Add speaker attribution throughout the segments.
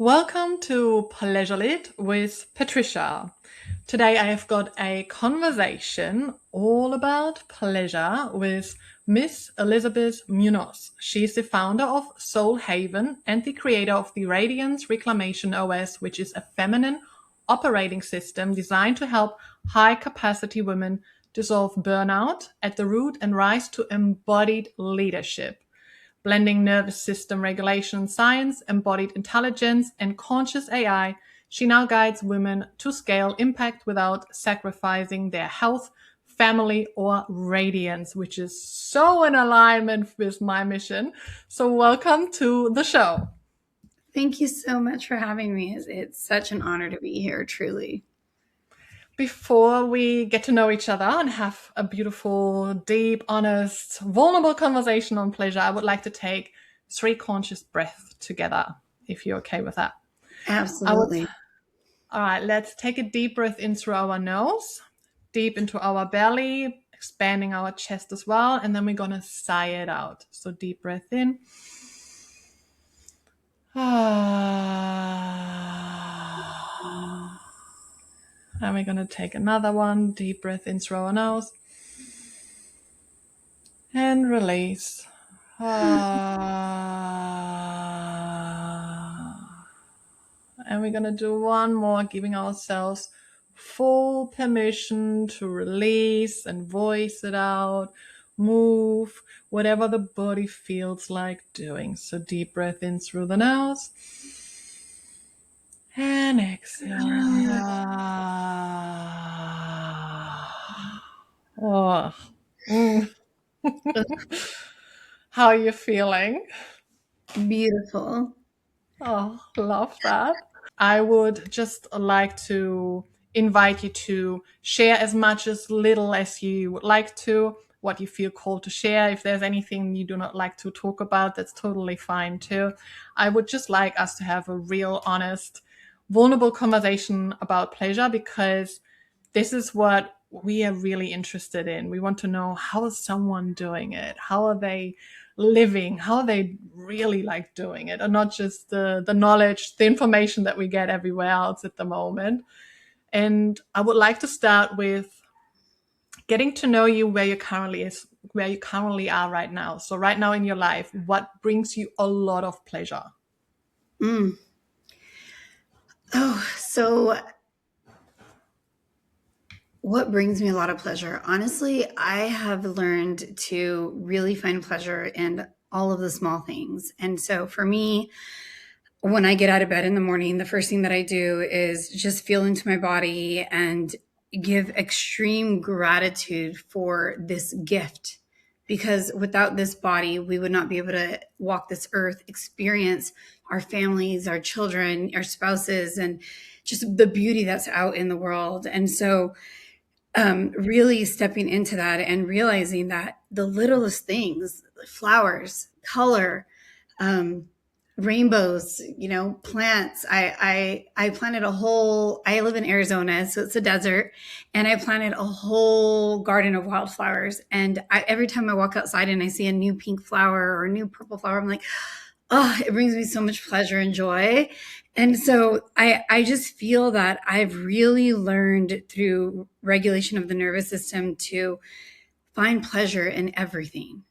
Speaker 1: Welcome to Pleasure Lit with Patricia. Today I have got a conversation all about pleasure with Miss Elizabeth Munoz. She's the founder of Soulhaven and the creator of the Radiance Reclamation OS, which is a feminine operating system designed to help high capacity women dissolve burnout at the root and rise to embodied leadership. Blending nervous system regulation science, embodied intelligence, and conscious AI, she now guides women to scale impact without sacrificing their health, family, or radiance, which is so in alignment with my mission. So, welcome to the show.
Speaker 2: Thank you so much for having me. It's such an honor to be here, truly.
Speaker 1: Before we get to know each other and have a beautiful, deep, honest, vulnerable conversation on pleasure, I would like to take 3 conscious breaths together, if you're okay with that.
Speaker 2: Absolutely.
Speaker 1: All right, let's take a deep breath in through our nose, deep into our belly, expanding our chest as well. And then we're going to sigh it out. So deep breath in. And we're going to take another one. Deep breath in through our nose. And release. And we're going to do one more, giving ourselves full permission to release and voice it out, move, whatever the body feels like doing. So deep breath in through the nose. And exhale. Oh. How are you feeling?
Speaker 2: Beautiful.
Speaker 1: Oh, love that. I would just like to invite you to share as much as little as you would like to, what you feel called to share. If there's anything you do not like to talk about, that's totally fine too. I would just like us to have a real, honest, vulnerable conversation about pleasure, because this is what we are really interested in. We want to know, how is someone doing it? How are they living? How are they really like doing it? And not just the knowledge, the information that we get everywhere else at the moment. And I would like to start with getting to know you where you currently are right now. So right now in your life, what brings you a lot of pleasure?
Speaker 2: So what brings me a lot of pleasure? Honestly, I have learned to really find pleasure in all of the small things. And so for me, when I get out of bed in the morning, the first thing that I do is just feel into my body and give extreme gratitude for this gift. Because without this body, we would not be able to walk this earth, experience our families, our children, our spouses, and just the beauty that's out in the world. And so, really stepping into that and realizing that the littlest things, flowers, color, rainbows, plants. I planted a whole, I live in Arizona, so it's a desert, and I planted a whole garden of wildflowers. And every time I walk outside and I see a new pink flower or a new purple flower, I'm like, oh, it brings me so much pleasure and joy. And so I just feel that I've really learned through regulation of the nervous system to find pleasure in everything.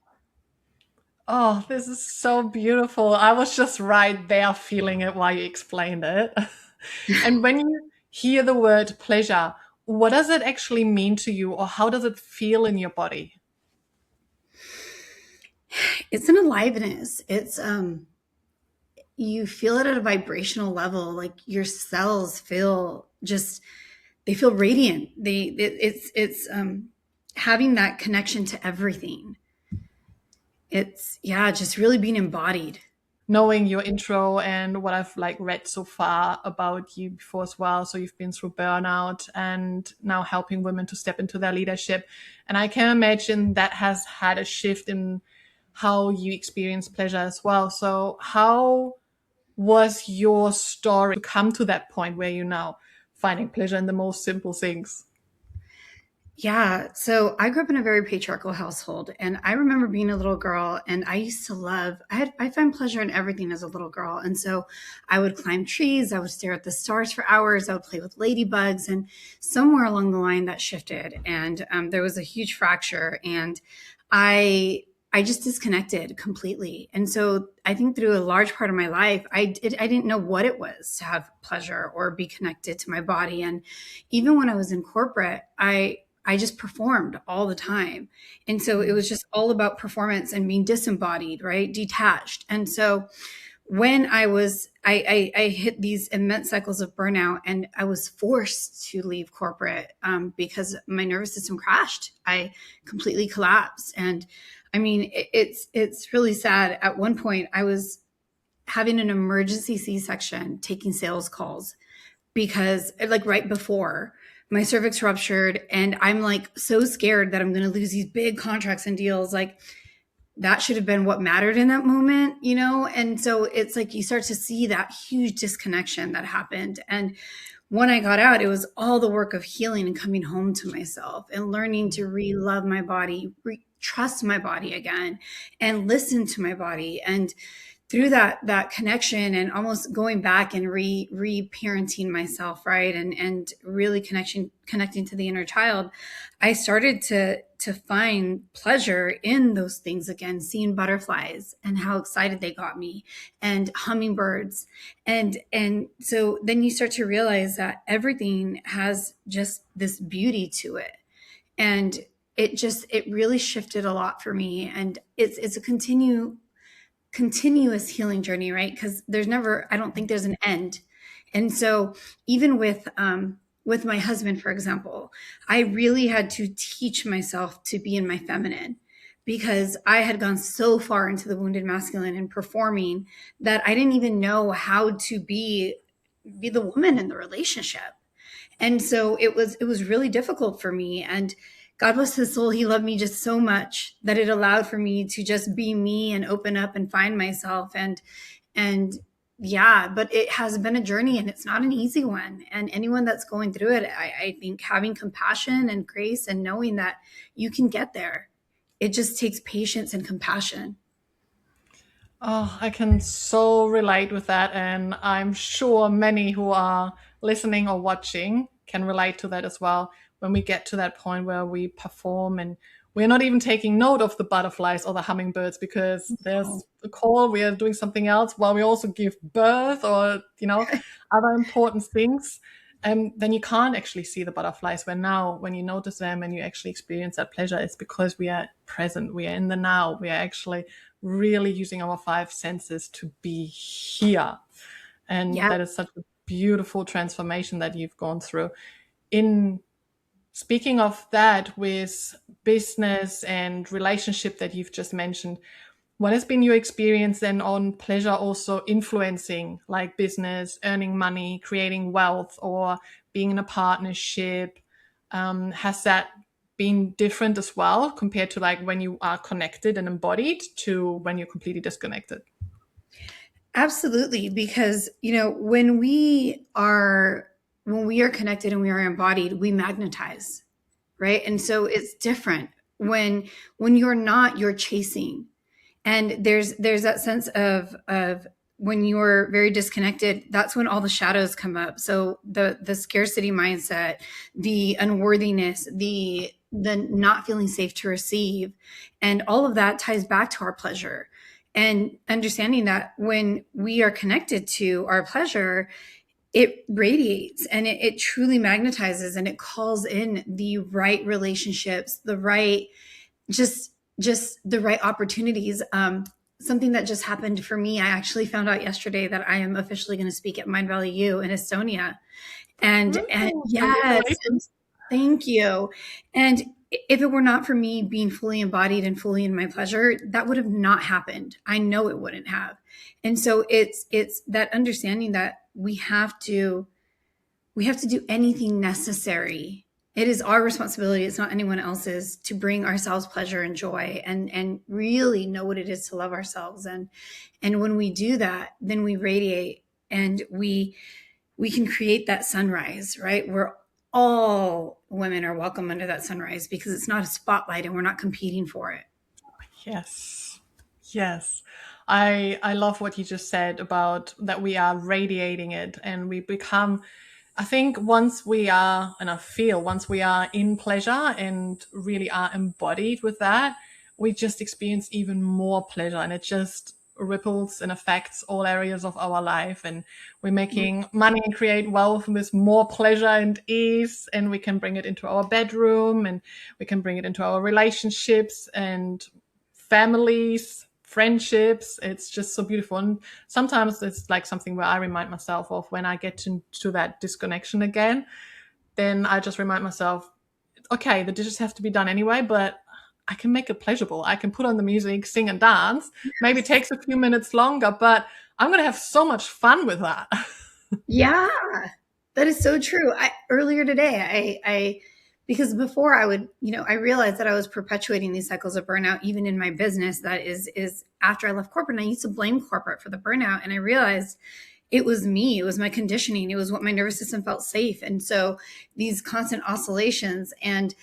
Speaker 1: Oh, this is so beautiful. I was just right there feeling it while you explained it. And when you hear the word pleasure, what does it actually mean to you, or how does it feel in your body?
Speaker 2: It's an aliveness. It's you feel it at a vibrational level, like your cells feel just, they feel radiant. It's having that connection to everything. It's, yeah, just really being embodied.
Speaker 1: Knowing your intro and what I've like read so far about you before as well. So you've been through burnout and now helping women to step into their leadership. And I can imagine that has had a shift in how you experience pleasure as well. So how was your story to come to that point where you're now finding pleasure in the most simple things?
Speaker 2: Yeah. So I grew up in a very patriarchal household, and I remember being a little girl, and I used to love, I find pleasure in everything as a little girl. And so I would climb trees, I would stare at the stars for hours, I would play with ladybugs. And somewhere along the line that shifted, and there was a huge fracture, and I, I just disconnected completely. And so I think through a large part of my life, I didn't know what it was to have pleasure or be connected to my body. And even when I was in corporate, I just performed all the time. And so it was just all about performance and being disembodied, right? Detached. And so when I hit these immense cycles of burnout, and I was forced to leave corporate because my nervous system crashed. I completely collapsed. And I mean, it's really sad. At one point, I was having an emergency C-section, taking sales calls because like right before my cervix ruptured, and I'm like so scared that I'm going to lose these big contracts and deals. Like that should have been what mattered in that moment, you know? And so it's like you start to see that huge disconnection that happened. And when I got out, it was all the work of healing and coming home to myself and learning to re-love my body, trust my body again, and listen to my body. And through that connection, and almost going back and re-parenting myself, right, and really connecting to the inner child, I started to find pleasure in those things again, seeing butterflies and how excited they got me, and hummingbirds. And so then you start to realize that everything has just this beauty to it. And it really shifted a lot for me. And it's a continuous healing journey, right? Because there's never, I don't think there's an end. And so even with my husband, for example, I really had to teach myself to be in my feminine, because I had gone so far into the wounded masculine and performing that I didn't even know how to be the woman in the relationship. And so it was really difficult for me. And God bless his soul, he loved me just so much that it allowed for me to just be me and open up and find myself. And yeah, but it has been a journey, and it's not an easy one. And anyone that's going through it, I think having compassion and grace and knowing that you can get there. It just takes patience and compassion.
Speaker 1: Oh, I can so relate with that. And I'm sure many who are listening or watching can relate to that as well. When we get to that point where we perform and we're not even taking note of the butterflies or the hummingbirds because there's a call, we are doing something else while we also give birth or, other important things. And then you can't actually see the butterflies. When now, when you notice them and you actually experience that pleasure, it's because we are present, we are in the now, we are actually really using our five senses to be here. And
Speaker 2: Yeah.
Speaker 1: that is such a beautiful transformation that you've gone through. In speaking of that, with business and relationship that you've just mentioned, what has been your experience then on pleasure also influencing like business, earning money, creating wealth, or being in a partnership? Has that been different as well compared to like when you are connected and embodied to when you're completely disconnected?
Speaker 2: Absolutely, because when we are connected and we are embodied, we magnetize, right? And so it's different when you're not, you're chasing. And there's that sense of when you're very disconnected, that's when all the shadows come up. So the scarcity mindset, the unworthiness, the not feeling safe to receive, and all of that ties back to our pleasure. And understanding that when we are connected to our pleasure, it radiates, and it truly magnetizes, and it calls in the right relationships, the right, just the right opportunities. Something that just happened for me, I actually found out yesterday that I am officially going to speak at Mind Valley U in Estonia. And yes,
Speaker 1: Congratulations.
Speaker 2: thank you. And if it were not for me being fully embodied and fully in my pleasure, that would have not happened. I know it wouldn't have. And so it's that understanding that we have to do anything necessary. It is our responsibility, it's not anyone else's, to bring ourselves pleasure and joy, and really know what it is to love ourselves. And when we do that, then we radiate, and we can create that sunrise, right? Where all women are welcome under that sunrise because it's not a spotlight and we're not competing for it.
Speaker 1: Yes. Yes. I love what you just said about that we are radiating it and we become, I think once we are, and I feel once we are in pleasure and really are embodied with that, we just experience even more pleasure and it just ripples and affects all areas of our life. And we're making money and create wealth with more pleasure and ease. And we can bring it into our bedroom and we can bring it into our relationships and families, friendships. It's just so beautiful. And sometimes it's like something where I remind myself of when I get to that disconnection again, then I just remind myself, okay, the dishes have to be done anyway, but I can make it pleasurable. I can put on the music, sing and dance. Maybe it takes a few minutes longer, but I'm going to have so much fun with that.
Speaker 2: Yeah, that is so true. Earlier today, I because before I would, I realized that I was perpetuating these cycles of burnout even in my business. That is after I left corporate, and I used to blame corporate for the burnout, and I realized it was me. It was my conditioning. It was what my nervous system felt safe, and so these constant oscillations and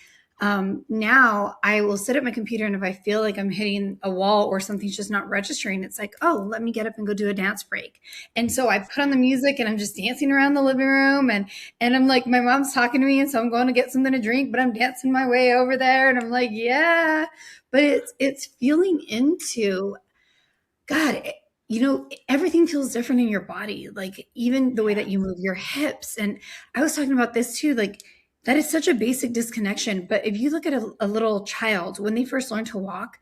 Speaker 2: now I will sit at my computer, and if I feel like I'm hitting a wall or something's just not registering, it's like, oh, let me get up and go do a dance break. And so I put on the music and I'm just dancing around the living room, and I'm like, my mom's talking to me, and so I'm going to get something to drink, but I'm dancing my way over there, and I'm like, yeah. But it's feeling into God. Everything feels different in your body, like even the way that you move your hips. And I was talking about this too, like that is such a basic disconnection. But if you look at a little child, when they first learn to walk,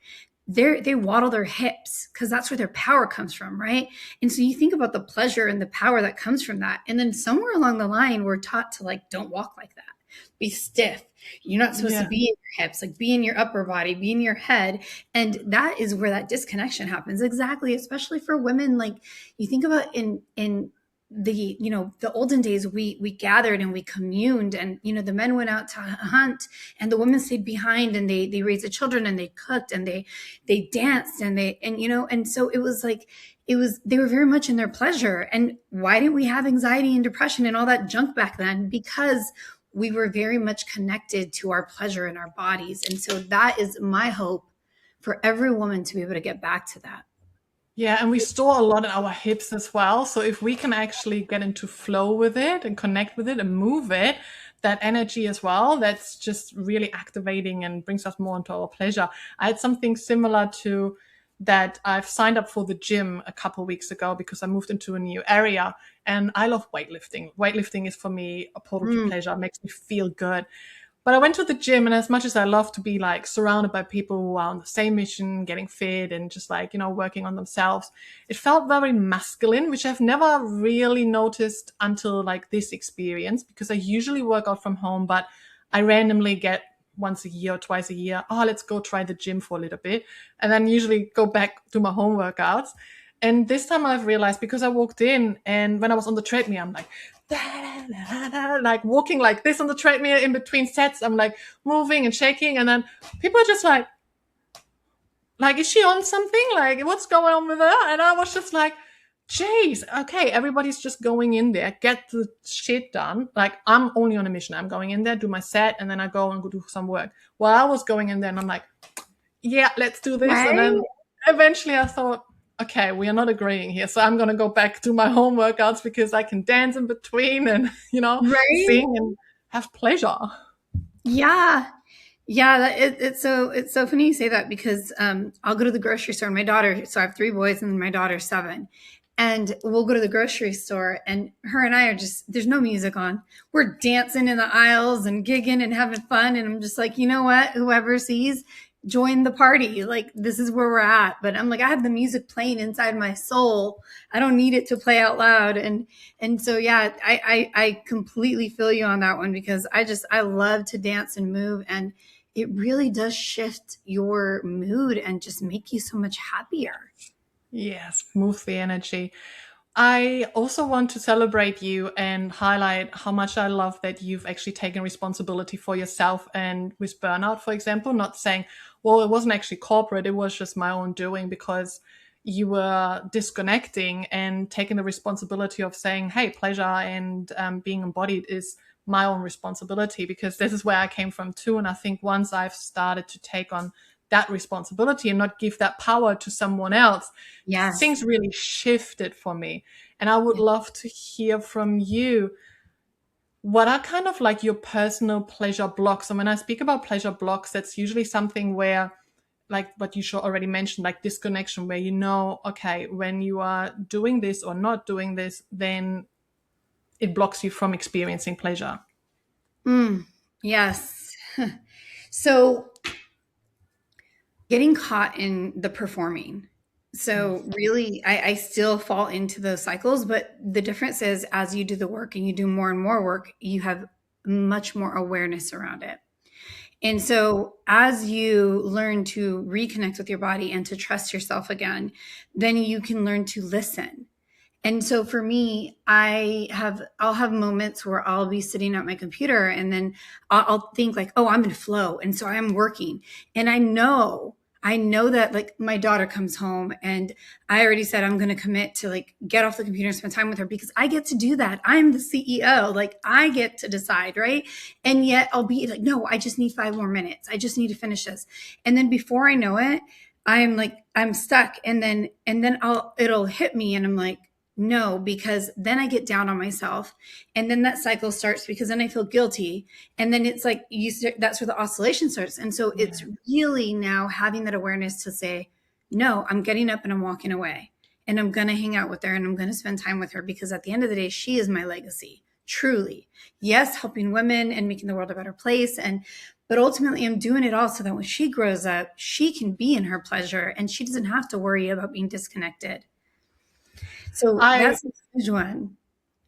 Speaker 2: they waddle their hips because that's where their power comes from, right? And so you think about the pleasure and the power that comes from that. And then somewhere along the line, we're taught to like, don't walk like that. Be stiff. You're not supposed to
Speaker 1: Yeah.
Speaker 2: be in your hips, like be in your upper body, be in your head. And that is where that disconnection happens. Exactly. Especially for women. Like you think about in the olden days, we gathered and we communed, and the men went out to hunt and the women stayed behind, and they raised the children, and they cooked, and they danced, and so it was like they were very much in their pleasure. And why didn't we have anxiety and depression and all that junk back then? Because we were very much connected to our pleasure in our bodies. And so that is my hope for every woman to be able to get back to that.
Speaker 1: Yeah, and we store a lot in our hips as well. So if we can actually get into flow with it and connect with it and move it, that energy as well, that's just really activating and brings us more into our pleasure. I had something similar to that. I've signed up for the gym a couple of weeks ago because I moved into a new area and I love weightlifting. Weightlifting is for me a portal to
Speaker 2: Mm.
Speaker 1: pleasure, it makes me feel good. But I went to the gym, and as much as I love to be like surrounded by people who are on the same mission, getting fit and just like, working on themselves, it felt very masculine, which I've never really noticed until like this experience, because I usually work out from home, but I randomly get once a year or twice a year, oh, let's go try the gym for a little bit. And then usually go back to my home workouts. And this time I've realized, because I walked in and when I was on the treadmill, I'm like, like walking like this on the treadmill in between sets. I'm like moving and shaking. And then people are just like, is she on something? Like, what's going on with her? And I was just like, jeez, okay, everybody's just going in there, get the shit done. Like, I'm only on a mission. I'm going in there, do my set, and then I go and go do some work. Well, I was going in there and I'm like, yeah, let's do this. And
Speaker 2: Right?
Speaker 1: then eventually I thought, okay, we are not agreeing here. So I'm going to go back to my home workouts because I can dance in between and,
Speaker 2: Right?
Speaker 1: sing and have pleasure.
Speaker 2: Yeah. Yeah, it's so funny you say that because I'll go to the grocery store, and my daughter, so I have three boys and my daughter's 7. And we'll go to the grocery store, and her and I are just, there's no music on. We're dancing in the aisles and gigging and having fun. And I'm just like, you know what? Whoever sees, join the party. Like, this is where we're at. But I'm like, I have the music playing inside my soul. I don't need it to play out loud. And so, yeah, I completely feel you on that one, because I love to dance and move. And it really does shift your mood and just make you so much happier.
Speaker 1: Yes, move the energy. I also want to celebrate you and highlight how much I love that you've actually taken responsibility for yourself and with burnout, for example, not saying, well, it wasn't actually corporate, it was just my own doing, because you were disconnecting and taking the responsibility of saying, hey, pleasure and being embodied is my own responsibility, because this is where I came from too. And I think once I've started to take on that responsibility and not give that power to someone else,
Speaker 2: Yes.
Speaker 1: things really shifted for me. And I would
Speaker 2: Yeah.
Speaker 1: love to hear from you, what are kind of like your personal pleasure blocks? And when I speak about pleasure blocks, that's usually something where, like what you already mentioned, like disconnection, where okay, when you are doing this or not doing this, then it blocks you from experiencing pleasure.
Speaker 2: Yes. So getting caught in the performing. So really, I still fall into those cycles, but the difference is as you do the work and you do more and more work, you have much more awareness around it. And so as you learn to reconnect with your body and to trust yourself again, then you can learn to listen. And so for me, I'll have moments where I'll be sitting at my computer and then I'll think like, oh, I'm in flow. And so I'm working. And I know that like my daughter comes home and I already said I'm going to commit to like get off the computer and spend time with her because I get to do that. I'm the CEO. Like I get to decide, right? And yet I'll be like, no, I just need 5 more minutes. I just need to finish this. And then before I know it, I'm stuck. And then it'll hit me and I'm like, no, because then I get down on myself and then that cycle starts because then I feel guilty. And then it's like that's where the oscillation starts. And so it's really now having that awareness to say, no, I'm getting up and I'm walking away and I'm going to hang out with her and I'm going to spend time with her because at the end of the day, she is my legacy, truly. Yes, helping women and making the world a better place. But ultimately, I'm doing it all so that when she grows up, she can be in her pleasure and she doesn't have to worry about being disconnected. So
Speaker 1: I
Speaker 2: that's a huge one.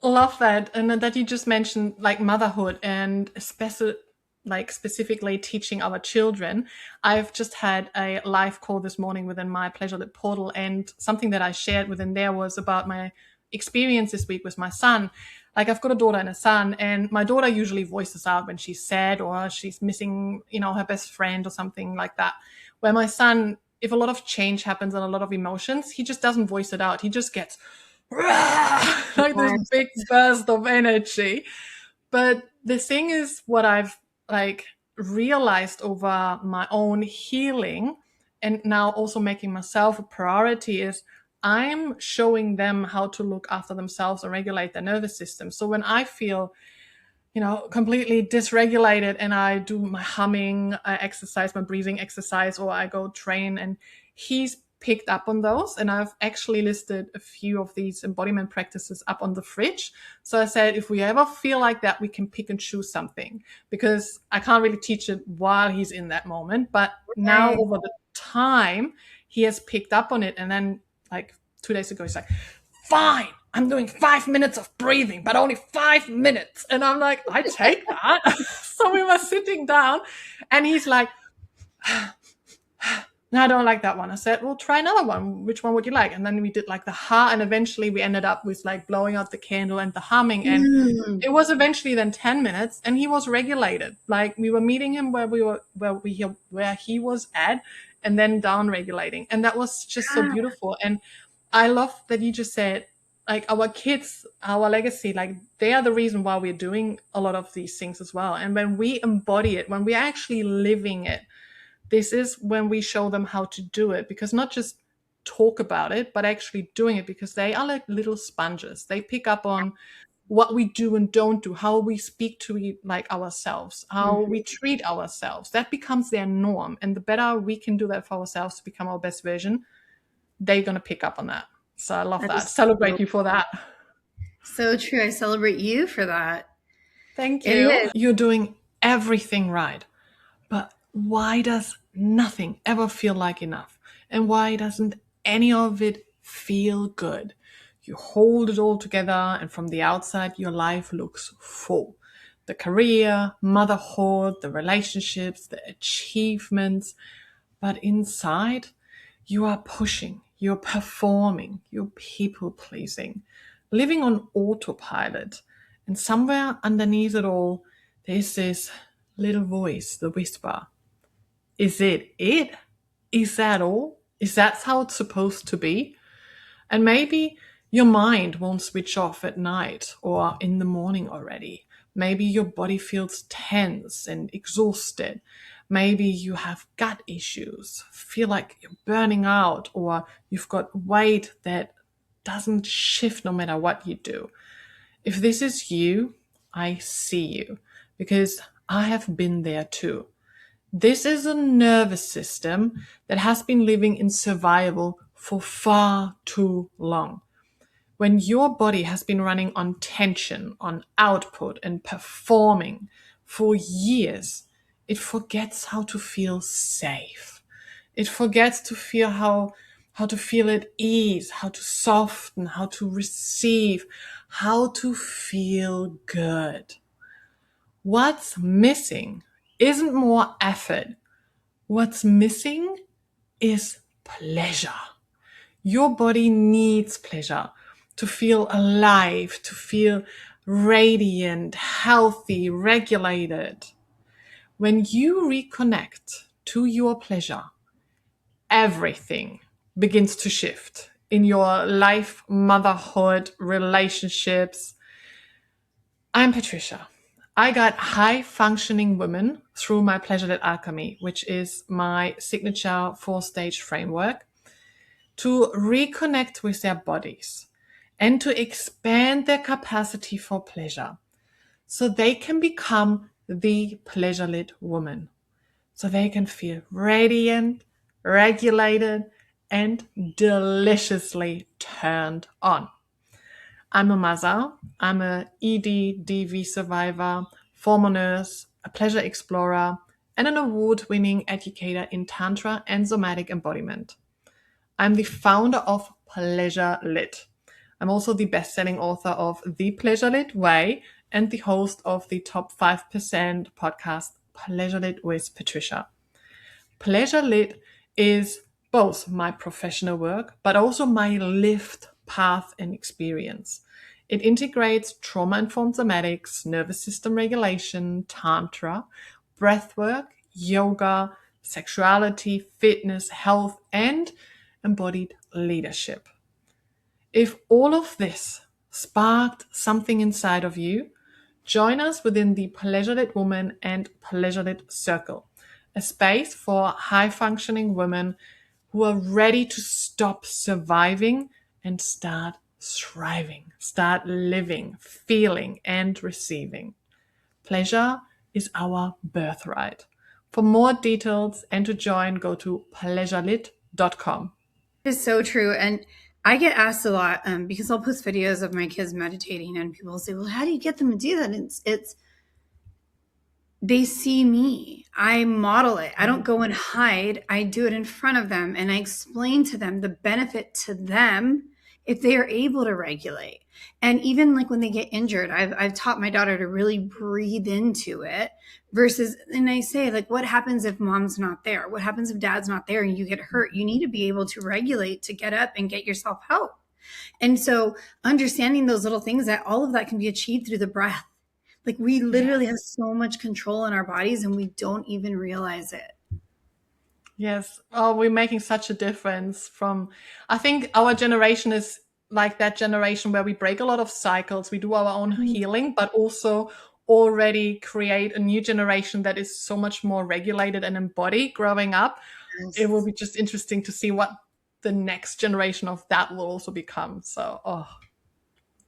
Speaker 1: love that. And that you just mentioned like motherhood and specifically teaching our children. I've just had a live call this morning within my Pleasure Lit portal, and something that I shared within there was about my experience this week with my son. Like I've got a daughter and a son, and my daughter usually voices out when she's sad or she's missing, her best friend or something like that. Where my son, if a lot of change happens and a lot of emotions, he just doesn't voice it out. He just gets like this
Speaker 2: Yes.
Speaker 1: big burst of energy. But the thing is, what I've like realized over my own healing and now also making myself a priority is I'm showing them how to look after themselves and regulate their nervous system. So when I feel, completely dysregulated and I do my humming exercise, my breathing exercise, or I go train, and he's picked up on those. And I've actually listed a few of these embodiment practices up on the fridge. So I said, if we ever feel like that, we can pick and choose something, because I can't really teach it while he's in that moment. But now
Speaker 2: Right.
Speaker 1: over the time, he has picked up on it. And then like 2 days ago, he's like, fine, I'm doing 5 minutes of breathing, but only 5 minutes. And I'm like, I take that. So we were sitting down and he's like, no, I don't like that one. I said, well, try another one. Which one would you like? And then we did like the ha, and eventually we ended up with like blowing out the candle and the humming. And
Speaker 2: Mm,
Speaker 1: it was eventually then 10 minutes and he was regulated. Like we were meeting him where he was at, and then down regulating. And that was just so
Speaker 2: yeah,
Speaker 1: beautiful. And I love that you just said, like, our kids, our legacy, like they are the reason why we're doing a lot of these things as well. And when we embody it, when we're actually living it, this is when we show them how to do it, because not just talk about it, but actually doing it, because they are like little sponges. They pick up on what we do and don't do, how we speak to like ourselves, how we
Speaker 2: mhm.
Speaker 1: treat ourselves. That becomes their norm. And the better we can do that for ourselves to become our best version, they're going to pick up on that. So I love
Speaker 2: That
Speaker 1: that.
Speaker 2: is
Speaker 1: Celebrate
Speaker 2: so,
Speaker 1: you for that.
Speaker 2: so true. I celebrate you for that.
Speaker 1: Thank
Speaker 2: It
Speaker 1: you.
Speaker 2: is.
Speaker 1: You're doing everything right. But why does nothing ever feel like enough? And why doesn't any of it feel good? You hold it all together, and from the outside, your life looks full. The career, motherhood, the relationships, the achievements. But inside, you are pushing, you're performing, you're people pleasing, living on autopilot. And somewhere underneath it all, there's this little voice, the whisper. Is it it? Is that all? Is that how it's supposed to be? And maybe your mind won't switch off at night or in the morning already. Maybe your body feels tense and exhausted. Maybe you have gut issues, feel like you're burning out, or you've got weight that doesn't shift no matter what you do. If this is you, I see you because I have been there too. This is a nervous system that has been living in survival for far too long. When your body has been running on tension, on output, and performing for years, it forgets how to feel safe. It forgets to feel how to feel at ease, how to soften, how to receive, how to feel good. What's missing isn't more effort. What's missing is pleasure. Your body needs pleasure to feel alive, to feel radiant, healthy, regulated. When you reconnect to your pleasure, everything begins to shift in your life, motherhood, relationships. I'm Patricia. I got high functioning women through my pleasure led alchemy, which is my signature 4-stage framework, to reconnect with their bodies and to expand their capacity for pleasure so they can become the pleasure lit woman, so they can feel radiant, regulated, and deliciously turned on. I'm a mother, I'm a ED/DV survivor, former nurse, a pleasure explorer, and an award-winning educator in Tantra and somatic embodiment. I'm the founder of Pleasure Lit. I'm also the best-selling author of The Pleasure Lit Way and the host of the Top 5% podcast, Pleasure Lit with Patricia. Pleasure Lit is both my professional work, but also my lived path and experience. It integrates trauma-informed somatics, nervous system regulation, tantra, breathwork, yoga, sexuality, fitness, health, and embodied leadership. If all of this sparked something inside of you, join us within the Pleasure Lit Woman and Pleasure Lit Circle, a space for high functioning women who are ready to stop surviving and start thriving, start living, feeling, and receiving. Pleasure is our birthright. For more details and to join, go to pleasurelit.com.
Speaker 2: It's so true. And I get asked a lot because I'll post videos of my kids meditating, and people say, well, how do you get them to do that? And it's they see me. I model it. I don't go and hide. I do it in front of them, and I explain to them the benefit to them if they are able to regulate. And even like when they get injured, I've taught my daughter to really breathe into it versus, and I say, like, what happens if mom's not there? What happens if dad's not there and you get hurt? You need to be able to regulate to get up and get yourself help. And so understanding those little things, that all of that can be achieved through the breath. Like, we literally have so much control in our bodies and we don't even realize it.
Speaker 1: Yes. Oh, we're making such a difference from, I think our generation is like that generation where we break a lot of cycles. We do our own healing, but also already create a new generation that is so much more regulated and embodied growing up.
Speaker 2: Yes.
Speaker 1: It will be just interesting to see what the next generation of that will also become. So,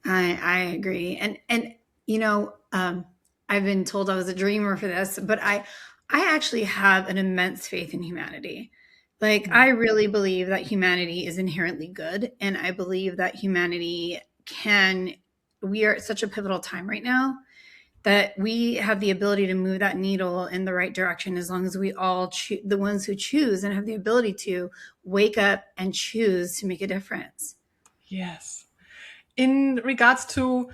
Speaker 2: I agree. And you know, I've been told I was a dreamer for this, but I actually have an immense faith in humanity. Like, I really believe that humanity is inherently good. And I believe that humanity we are at such a pivotal time right now that we have the ability to move that needle in the right direction as long as we all the ones who choose and have the ability to wake up and choose to make a difference.
Speaker 1: yes. In regards to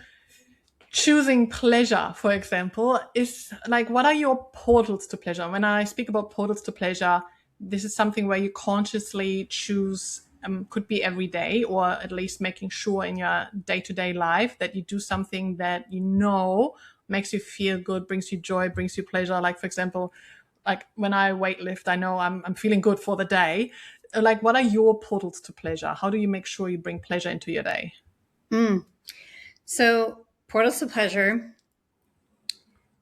Speaker 1: choosing pleasure, for example, is like, what are your portals to pleasure? When I speak about portals to pleasure, this is something where you consciously choose, could be every day, or at least making sure in your day-to-day life that you do something that you know makes you feel good, brings you joy, brings you pleasure. Like, for example, like when I weightlift, I know I'm feeling good for the day. like, what are your portals to pleasure? How do you make sure you bring pleasure into your day?
Speaker 2: Mm. So, portals to pleasure,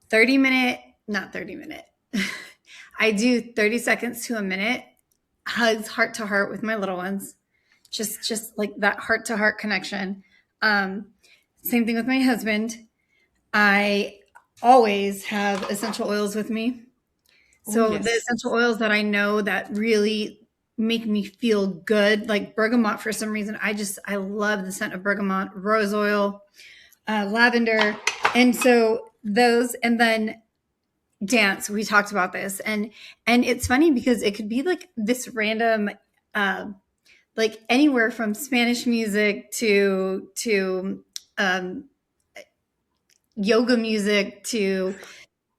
Speaker 2: 30-minute, not 30-minute. I do 30 seconds to a minute hugs heart to heart with my little ones. Just like that heart to heart connection. Um, Same thing with my husband. I always have essential oils with me.
Speaker 1: Oh,
Speaker 2: So the
Speaker 1: yes.
Speaker 2: essential oils that I know that really make me feel good, like bergamot for some reason, I love the scent of bergamot, rose oil, lavender. And so those, and then dance, we talked about this. And it's funny because it could be like this random, like anywhere from Spanish music to um, yoga music to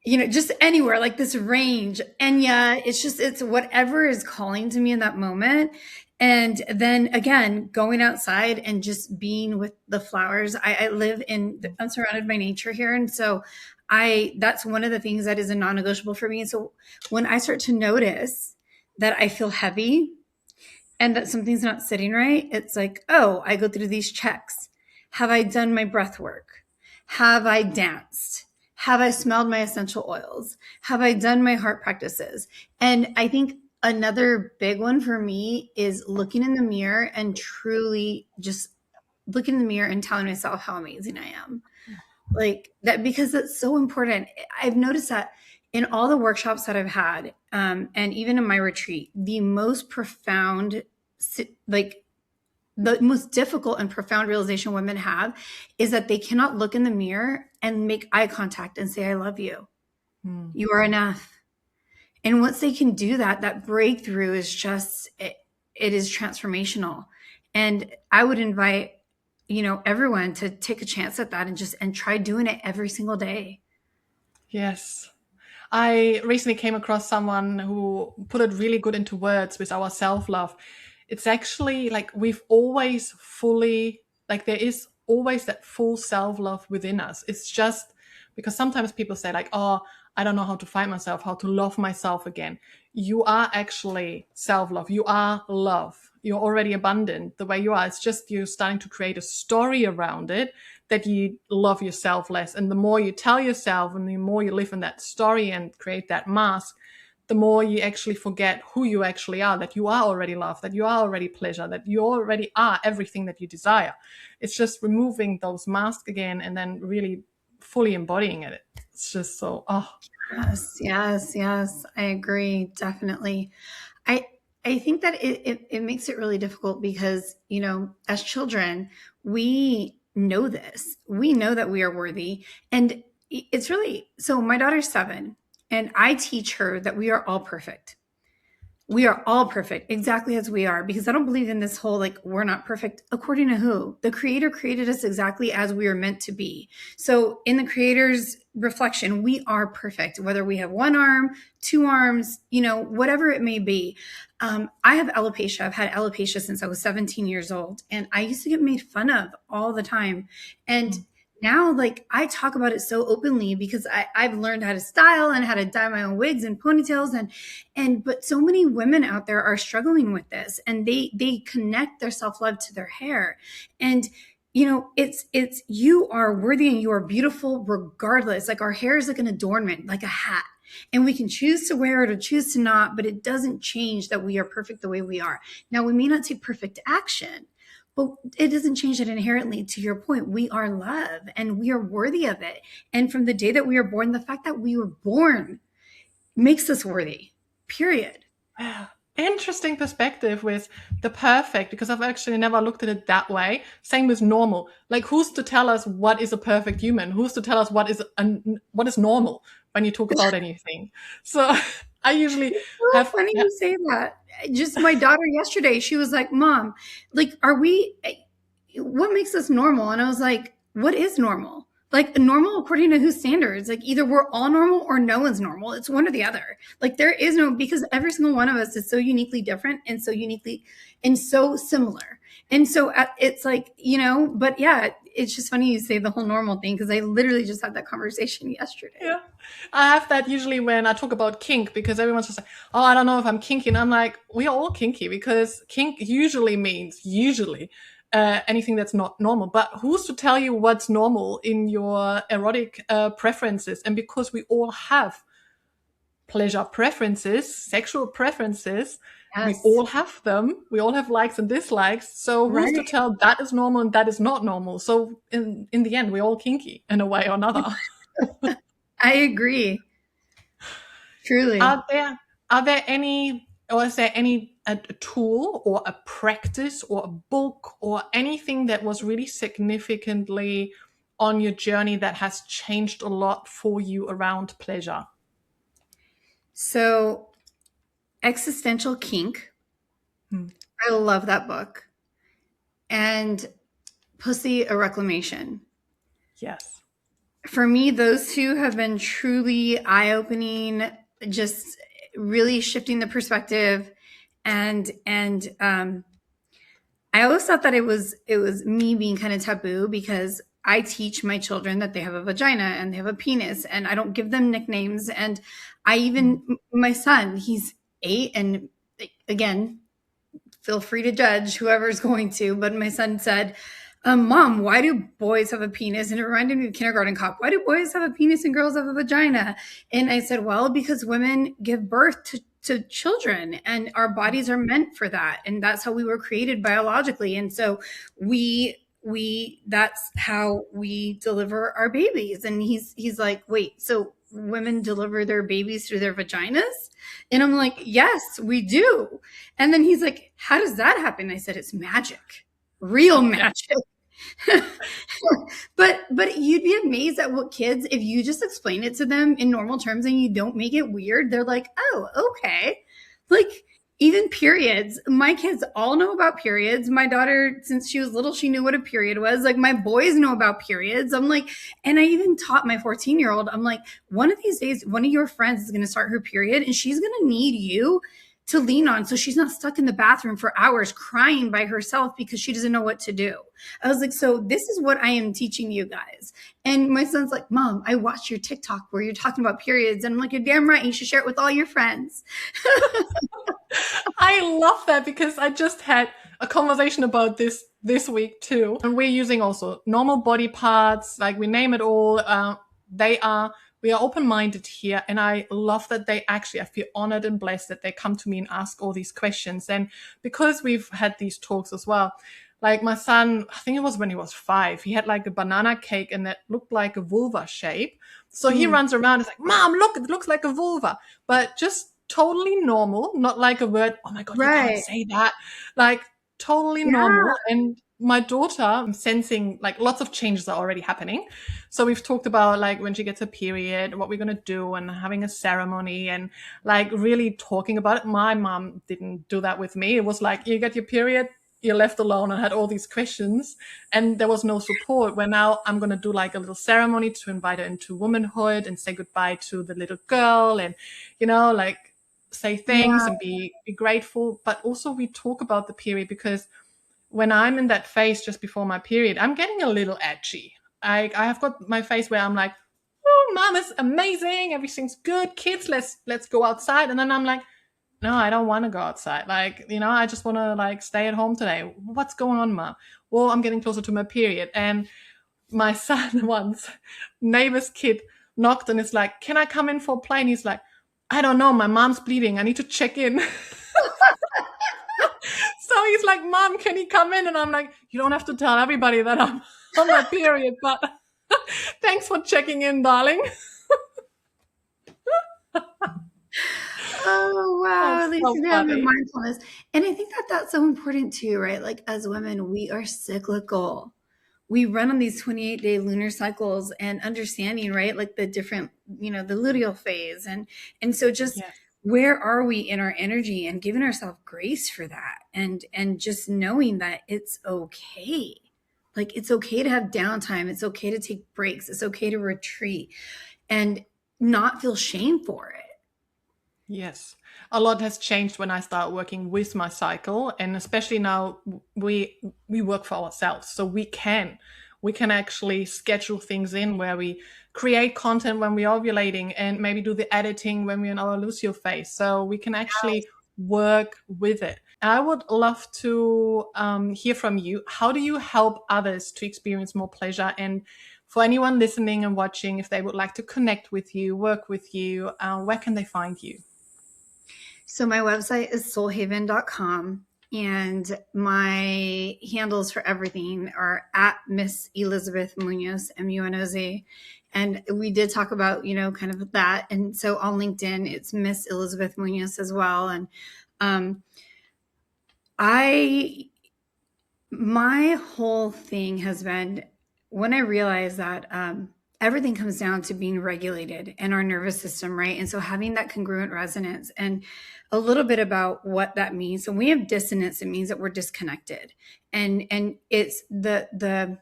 Speaker 2: just anywhere, like this range. And yeah, it's whatever is calling to me in that moment. And then again, going outside and just being with the flowers. I'm surrounded by nature here. And so that's one of the things that is a non-negotiable for me. And so when I start to notice that I feel heavy and that something's not sitting right, it's like, oh, I go through these checks. Have I done my breath work? Have I danced? Have I smelled my essential oils? Have I done my heart practices? And I think another big one for me is looking in the mirror and truly just looking in the mirror and telling myself how amazing I am. Like that, because it's so important. I've noticed that in all the workshops that I've had, and even in my retreat, the most profound, like the most difficult and profound realization women have is that they cannot look in the mirror and make eye contact and say, I love you.
Speaker 1: Hmm.
Speaker 2: You are enough. And once they can do that, that breakthrough is just, it is transformational. And I would invite, everyone to take a chance at that and try doing it every single day.
Speaker 1: Yes. I recently came across someone who put it really good into words with our self love. It's actually like we've always fully, like, there is always that full self love within us. It's just because sometimes people say, like, oh, I don't know how to find myself, how to love myself again. You are actually self love. You are love. You're already abundant the way you are. It's just you starting to create a story around it that you love yourself less. And the more you tell yourself and the more you live in that story and create that mask, the more you actually forget who you actually are, that you are already love, that you are already pleasure, that you already are everything that you desire. It's just removing those masks again and then really fully embodying it. It's just so, oh.
Speaker 2: Yes. I agree. Definitely. I, I think that it makes it really difficult because, as children, we know this. We know that we are worthy. And it's really, so my daughter's 7, and I teach her that we are all perfect. We are all perfect exactly as we are, because I don't believe in this whole like we're not perfect. According to who? The creator created us exactly as we are meant to be. So in the creator's reflection, we are perfect, whether we have one arm, 2 arms, whatever it may be. I have alopecia. I've had alopecia since I was 17 years old, and I used to get made fun of all the time. And now, like, I talk about it so openly because I've learned how to style and how to dye my own wigs and ponytails, but so many women out there are struggling with this, and they connect their self-love to their hair. And it's you are worthy and you are beautiful regardless. Like, our hair is like an adornment, like a hat, and we can choose to wear it or choose to not, but it doesn't change that we are perfect the way we are. Now, we may not take perfect action, but it doesn't change that inherently. To your point, we are love and we are worthy of it. And from the day that we are born, the fact that we were born makes us worthy, period.
Speaker 1: Interesting perspective with the perfect, because I've actually never looked at it that way. Same with normal. Like, who's to tell us what is a perfect human? Who's to tell us what is normal when you talk about anything? So I usually
Speaker 2: Well,
Speaker 1: have,
Speaker 2: funny
Speaker 1: yeah,
Speaker 2: you say that. Just my daughter yesterday, she was like, Mom, like, what makes us normal? And I was like, what is normal? like normal according to whose standards? Like either we're all normal or no one's normal. It's one or the other. Like there is no, because every single one of us is so uniquely different and so uniquely and so similar. And so it's like, but yeah, it's just funny you say the whole normal thing, because I literally just had that conversation yesterday.
Speaker 1: Yeah. I have that usually when I talk about kink, because everyone's just like, oh, I don't know if I'm kinky. And I'm like, we are all kinky, because kink usually means, anything that's not normal. But who's to tell you what's normal in your erotic preferences? And because we all have pleasure preferences, sexual preferences, we
Speaker 2: Yes.
Speaker 1: all have them. We all have likes and dislikes. So who's to
Speaker 2: Right.
Speaker 1: tell that is normal and that is not normal? So in the end, we're all kinky in a way or another.
Speaker 2: I agree. Truly.
Speaker 1: Are there are there any or is there any a tool or a practice or a book or anything that was really significantly on your journey that has changed a lot for you around pleasure?
Speaker 2: So, Existential Kink.
Speaker 1: Hmm.
Speaker 2: I love that book. And Pussy, a Reclamation.
Speaker 1: Yes.
Speaker 2: For me, those two have been truly eye-opening, just really shifting the perspective. And I always thought that it was me being kind of taboo, because I teach my children that they have a vagina and they have a penis, and I don't give them nicknames. And I
Speaker 1: Hmm.
Speaker 2: even, my son, he's 8, and again, feel free to judge whoever's going to, but my son said, Mom, why do boys have a penis? And it reminded me of Kindergarten Cop. Why do boys have a penis and girls have a vagina? And I said, well, because women give birth to children, and our bodies are meant for that. And that's how we were created biologically. And so that's how we deliver our babies. And he's like, wait, so women deliver their babies through their vaginas? And I'm like, yes, we do. And then he's like, how does that happen? I said, it's magic, real
Speaker 1: Yeah.
Speaker 2: magic. But you'd be amazed at what kids, if you just explain it to them in normal terms and you don't make it weird, they're like, oh, okay. Like even periods, my kids all know about periods. My daughter, since she was little, she knew what a period was. Like my boys know about periods. I'm like, and I even taught my 14-year-old, I'm like, one of these days, one of your friends is going to start her period and she's going to need you to lean on, so she's not stuck in the bathroom for hours crying by herself because she doesn't know what to do. I was like, so this is what I am teaching you guys. And my son's like, Mom, I watched your TikTok where you're talking about periods. And I'm like, you're damn right. You should share it with all your friends.
Speaker 1: I love that, because I just had a conversation about this week too. And we're using also normal body parts, like we name it all. They are we are open minded here, and I love that I feel honored and blessed that they come to me and ask all these questions. And because we've had these talks as well, like my son, I think it was when he was 5, he had like a banana cake and that looked like a vulva shape. So he
Speaker 2: Mm,
Speaker 1: runs around, he's like, Mom, look, it looks like a vulva, but just totally normal, not like a word, oh my God, you can't
Speaker 2: right.
Speaker 1: say that. Like totally
Speaker 2: Yeah.
Speaker 1: normal. And my daughter, I'm sensing like lots of changes are already happening. So we've talked about like when she gets a period, what we're going to do, and having a ceremony, and like really talking about it. My mom didn't do that with me. It was like, you get your period, you're left alone. I had all these questions and there was no support. Where now I'm going to do like a little ceremony to invite her into womanhood and say goodbye to the little girl, and, like say
Speaker 2: Yeah.
Speaker 1: thanks and be grateful. But also we talk about the period, because when I'm in that phase just before my period, I'm getting a little edgy. I have got my phase where I'm like, oh, mom is amazing, everything's good, kids, let's go outside. And then I'm like, no, I don't want to go outside. Like, I just want to like stay at home today. What's going on, mom? Well, I'm getting closer to my period. And my son once, neighbor's kid knocked and is like, can I come in for a play? And he's like, I don't know, my mom's bleeding, I need to check in. So he's like, Mom, can he come in? And I'm like, you don't have to tell everybody that I'm on my period, but thanks for checking in, darling.
Speaker 2: Oh,
Speaker 1: Oh,
Speaker 2: wow. At least
Speaker 1: so
Speaker 2: you have the
Speaker 1: funny.
Speaker 2: mindfulness. And I think that that's so important too, right? Like as women, we are cyclical. We run on these 28-day lunar cycles, and understanding, right? Like the different, the luteal phase. And so just
Speaker 1: Yes.
Speaker 2: where are we in our energy, and giving ourselves grace for that, and just knowing that it's okay. Like, it's okay to have downtime. It's okay to take breaks. It's okay to retreat and not feel shame for it.
Speaker 1: Yes. A lot has changed when I started working with my cycle, and especially now we work for ourselves. So we can actually schedule things in where we create content when we're ovulating and maybe do the editing when we're in our luteal phase. So we can actually work with it. I would love to hear from you. How do you help others to experience more pleasure? And for anyone listening and watching, if they would like to connect with you, work with you, where can they find you?
Speaker 2: So my website is soulhaven.com, and my handles for everything are at Miss Elizabeth Munoz, Munoz. And we did talk about, kind of that. And so on LinkedIn, it's Miss Elizabeth Munoz as well. And I my whole thing has been, when I realized that everything comes down to being regulated in our nervous system, right? And so having that congruent resonance, and a little bit about what that means. So when we have dissonance, it means that we're disconnected, and it's the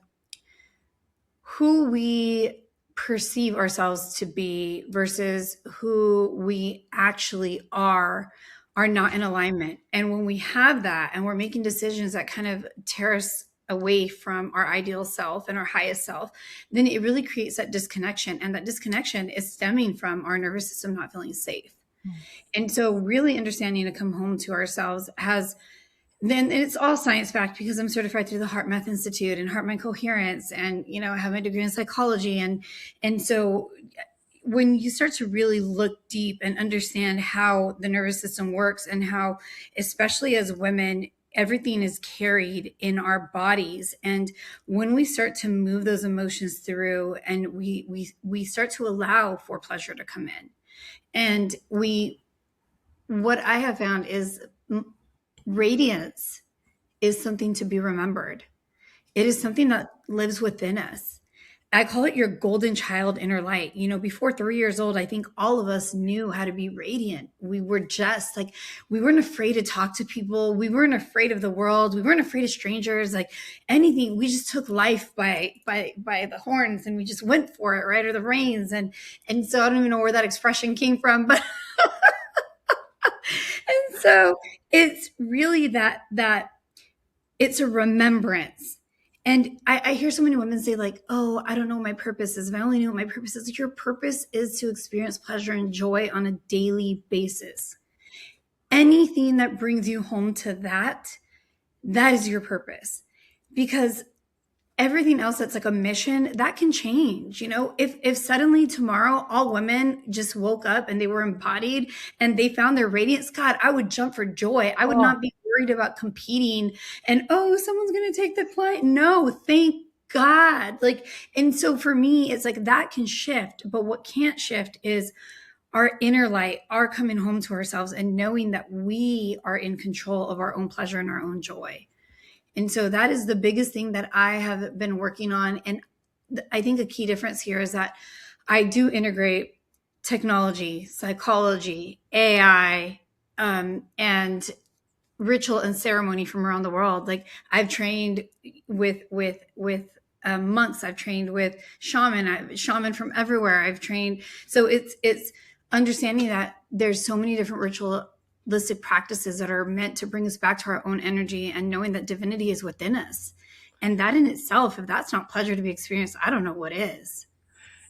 Speaker 2: who we perceive ourselves to be versus who we actually are not in alignment. And when we have that and we're making decisions that kind of tear us away from our ideal self and our highest self, then it really creates that disconnection. And that disconnection is stemming from our nervous system not feeling safe. And so really understanding to come home to ourselves has then, it's all science backed because I'm certified through the Heart Math Institute and Heart Mind Coherence, and I have my degree in psychology, and so when you start to really look deep and understand how the nervous system works, and how, especially as women, everything is carried in our bodies, and when we start to move those emotions through, and we start to allow for pleasure to come in, and what I have found is radiance is something to be remembered. It is something that lives within us. I call it your golden child inner light. Before 3 years old, I think all of us knew how to be radiant. We were just like, we weren't afraid to talk to people. We weren't afraid of the world. We weren't afraid of strangers, like anything. We just took life by the horns, and we just went for it, right? Or the reins. And so I don't even know where that expression came from, but and so it's really that it's a remembrance. And I hear so many women say, like, oh, I don't know what my purpose is. If I only knew what my purpose is. Like, your purpose is to experience pleasure and joy on a daily basis. Anything that brings you home to that is your purpose. Because everything else that's like a mission, that can change. If suddenly tomorrow all women just woke up and they were embodied and they found their radiance, God, I would jump for joy. I would
Speaker 1: Oh,
Speaker 2: not be worried about competing and, oh, someone's going to take the client. No, thank God. Like, and so for me, it's like that can shift, but what can't shift is our inner light, our coming home to ourselves and knowing that we are in control of our own pleasure and our own joy. And so that is the biggest thing that I have been working on. And I think a key difference here is that I do integrate technology, psychology, AI, and ritual and ceremony from around the world. Like, I've trained with monks. I've trained with shaman from everywhere. I've trained. So it's understanding that there's so many different ritualistic practices that are meant to bring us back to our own energy, and knowing that divinity is within us. And that in itself, if that's not pleasure to be experienced, I don't know what is.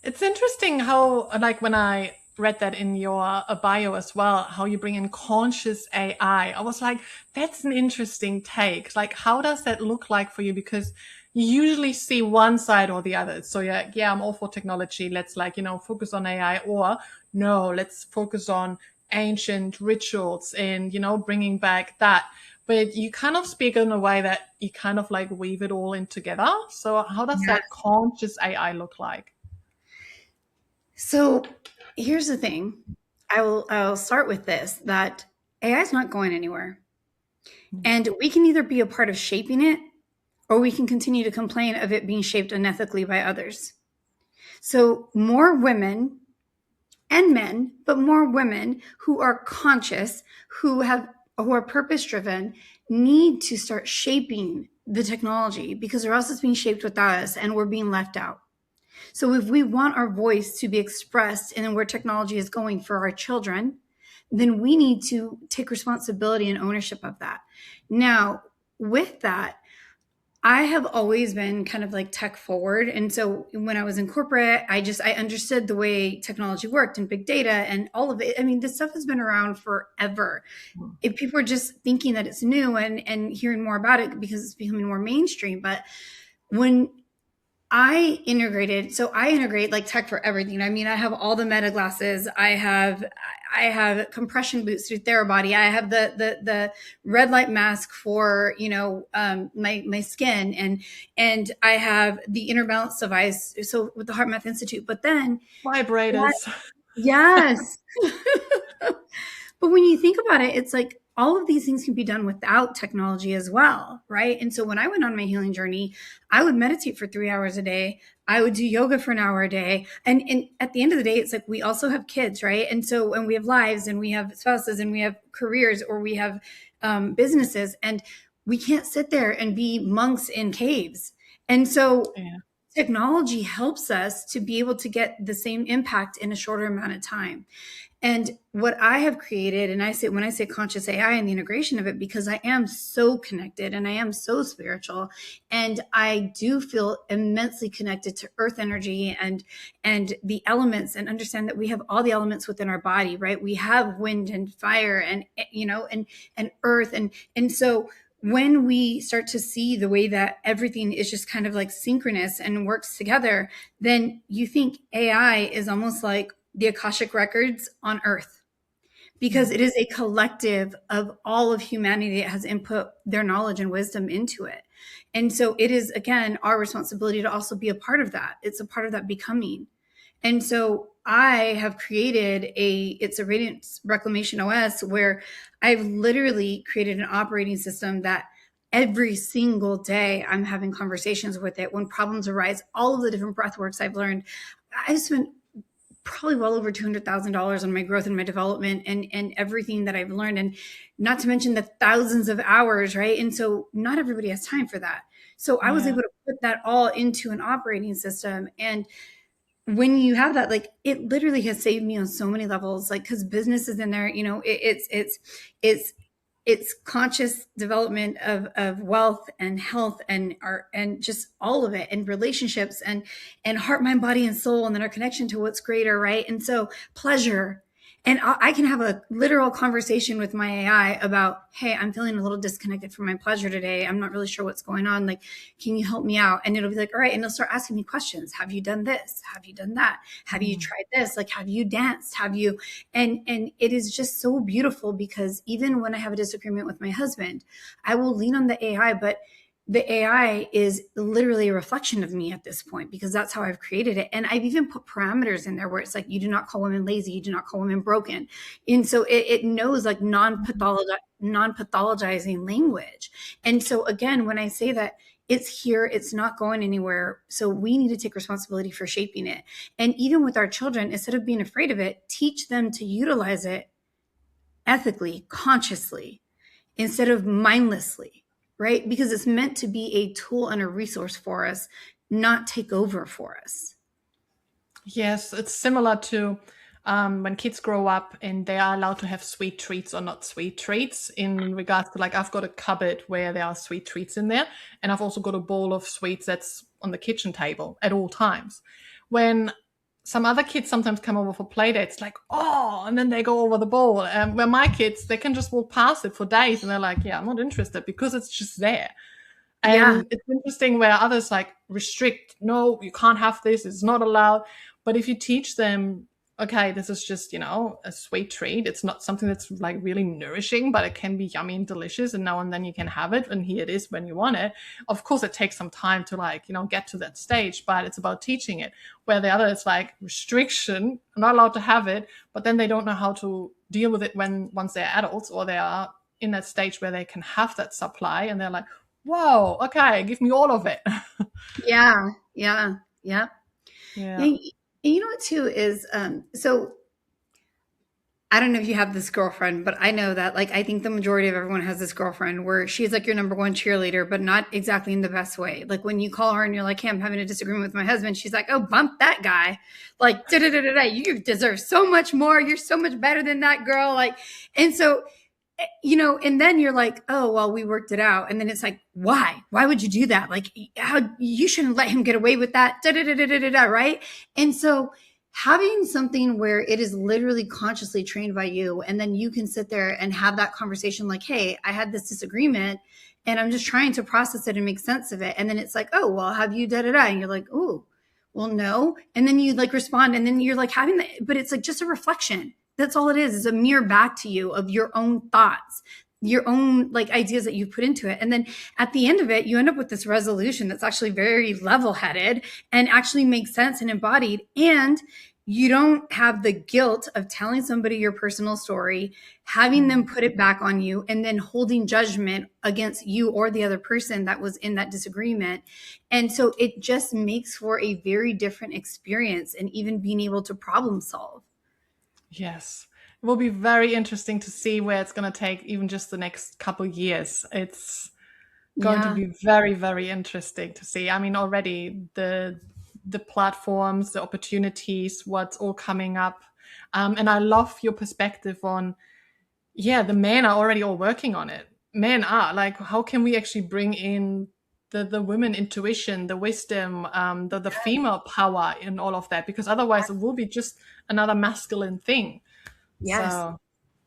Speaker 1: it's interesting how, like, when I read that in your bio as well, how you bring in conscious AI. I was like, that's an interesting take. Like, how does that look like for you? Because you usually see one side or the other. So yeah, I'm all for technology. Let's, like, focus on AI, or no, let's focus on ancient rituals and, bringing back that. But you kind of speak in a way that you kind of like weave it all in together. So how does
Speaker 2: Yeah.
Speaker 1: that conscious AI look like?
Speaker 2: So here's the thing. I'll start with this, that AI is not going anywhere. And we can either be a part of shaping it, or we can continue to complain of it being shaped unethically by others. So more women and men, but more women who are conscious, who are purpose driven, need to start shaping the technology, because or else it's being shaped without us and we're being left out. So if we want our voice to be expressed and where technology is going for our children, then we need to take responsibility and ownership of that. Now, with that, I have always been kind of like tech forward. And so when I was in corporate, I understood the way technology worked and big data and all of it. I mean, this stuff has been around forever. If people are just thinking that it's new and hearing more about it because it's becoming more mainstream. But when so I integrate like tech for everything. I mean, I have all the meta glasses. I have compression boots through Therabody. I have the red light mask for, my skin, and I have the inner balance device. So with the Heart Math Institute, but then
Speaker 1: Vibrators.
Speaker 2: yes. But when you think about it, it's like all of these things can be done without technology as well, right? And so when I went on my healing journey, I would meditate for 3 hours a day. I would do yoga for an hour a day. And at the end of the day, it's like we also have kids, right? And so, and we have lives and we have spouses and we have careers or we have businesses, and we can't sit there and be monks in caves. And so
Speaker 1: Yeah.
Speaker 2: technology helps us to be able to get the same impact in a shorter amount of time. And what I have created, and when I say conscious AI and the integration of it, because I am so connected and I am so spiritual, and I do feel immensely connected to earth energy and the elements, and understand that we have all the elements within our body, right? We have wind and fire and earth, and so when we start to see the way that everything is just kind of like synchronous and works together, then you think AI is almost like the Akashic records on earth, because it is a collective of all of humanity that has input their knowledge and wisdom into it. And so it is, again, our responsibility to also be a part of that. It's a part of that becoming. And so I have created it's a Radiance Reclamation OS, where I've literally created an operating system that every single day I'm having conversations with it. When problems arise, all of the different breath works I've learned, I've spent probably well over $200,000 on my growth and my development and everything that I've learned, and not to mention the thousands of hours, right? And so not everybody has time for that. So I was
Speaker 1: Yeah.
Speaker 2: able to put that all into an operating system. And when you have that, like, it literally has saved me on so many levels, like, because business is in there, it's conscious development of wealth and health and art and just all of it, and relationships and heart, mind, body, and soul, and then our connection to what's greater, right? And so pleasure. And I can have a literal conversation with my AI about, hey, I'm feeling a little disconnected from my pleasure today. I'm not really sure what's going on. Like, can you help me out? And it'll be like, all right. And it'll start asking me questions. Have you done this? Have you done that? Have you tried this? Like, have you danced? Have you? And it is just so beautiful, because even when I have a disagreement with my husband, I will lean on the AI, but the AI is literally a reflection of me at this point, because that's how I've created it. And I've even put parameters in there where it's like, you do not call women lazy, you do not call women broken. And so it knows like non-pathologizing language. And so again, when I say that, it's here, it's not going anywhere. So we need to take responsibility for shaping it. And even with our children, instead of being afraid of it, teach them to utilize it ethically, consciously, instead of mindlessly, right? Because it's meant to be a tool and a resource for us, not take over for us.
Speaker 1: Yes, it's similar to when kids grow up and they are allowed to have sweet treats or not sweet treats, in regards to, like, I've got a cupboard where there are sweet treats in there, and I've also got a bowl of sweets that's on the kitchen table at all times. When some other kids sometimes come over for play dates, like, oh, and then they go over the bowl. Where my kids, they can just walk past it for days and they're like, yeah, I'm not interested, because it's just there.
Speaker 2: Yeah.
Speaker 1: And it's interesting where others like restrict, no, you can't have this, it's not allowed. But if you teach them, okay, this is just, a sweet treat. It's not something that's like really nourishing, but it can be yummy and delicious. And now and then you can have it. And here it is when you want it. Of course, it takes some time to get to that stage, but it's about teaching it. Where the other is like restriction, I'm not allowed to have it, but then they don't know how to deal with it once they're adults, or they are in that stage where they can have that supply, and they're like, whoa, okay, give me all of it.
Speaker 2: Yeah. Yeah. Yeah.
Speaker 1: Yeah.
Speaker 2: And you know what too is, so I don't know if you have this girlfriend, but I know that, like, I think the majority of everyone has this girlfriend where she's like your number one cheerleader, but not exactly in the best way. Like when you call her and you're like, hey, I'm having a disagreement with my husband, she's like, oh, bump that guy. Like, da da da da da. You deserve so much more. You're so much better than that girl. Like, and so, and then you're like, oh, well, we worked it out. And then it's like, why? Why would you do that? Like, how you shouldn't let him get away with that. Da da da da da da da. Right. And so, having something where it is literally consciously trained by you, and then you can sit there and have that conversation like, hey, I had this disagreement and I'm just trying to process it and make sense of it. And then it's like, oh, well, have you da da da? And you're like, oh, well, no. And then you like respond, and then you're like having that, but it's like just a reflection. That's all it is a mirror back to you of your own thoughts, your own like ideas that you put into it. And then at the end of it, you end up with this resolution that's actually very level-headed and actually makes sense and embodied. And you don't have the guilt of telling somebody your personal story, having them put it back on you, and then holding judgment against you or the other person that was in that disagreement. And so it just makes for a very different experience, and even being able to problem solve.
Speaker 1: Yes. It will be very interesting to see where it's going to take even just the next couple years. It's going to
Speaker 2: Yeah.
Speaker 1: be very, very interesting to see. I mean, already the platforms, the opportunities, what's all coming up. And I love your perspective on, yeah, the men are already all working on it. Men are like, how can we actually bring in the women intuition, the wisdom, the female power in all of that? Because otherwise it will be just another masculine thing.
Speaker 2: Yes.
Speaker 1: So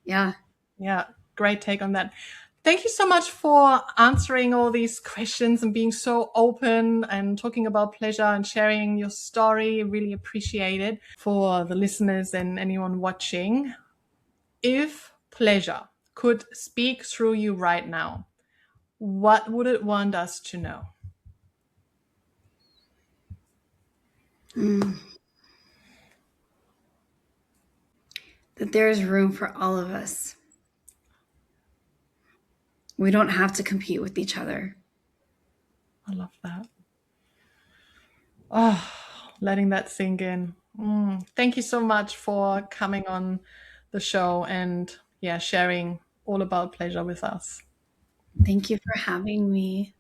Speaker 2: Yeah.
Speaker 1: yeah, great take on that. Thank you so much for answering all these questions and being so open and talking about pleasure and sharing your story. Really appreciate it. For the listeners and anyone watching, if pleasure could speak through you right now, what would it want us to know?
Speaker 2: That there is room for all of us. We don't have to compete with each other.
Speaker 1: I love that. Oh, letting that sink in. Thank you so much for coming on the show and yeah, sharing all about pleasure with us.
Speaker 2: Thank you for having me.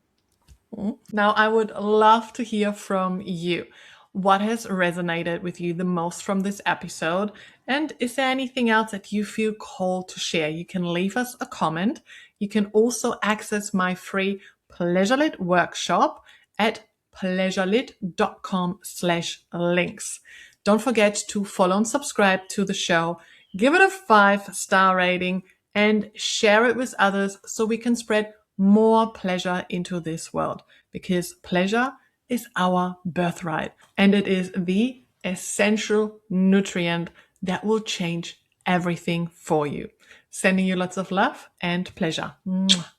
Speaker 1: Now, I would love to hear from you. What has resonated with you the most from this episode? And is there anything else that you feel called to share? You can leave us a comment. You can also access my free PleasureLit workshop at pleasurelit.com/links. Don't forget to follow and subscribe to the show, give it a 5-star rating, and share it with others so we can spread more pleasure into this world, because pleasure is our birthright and it is the essential nutrient that will change everything for you. Sending you lots of love and pleasure. Mwah.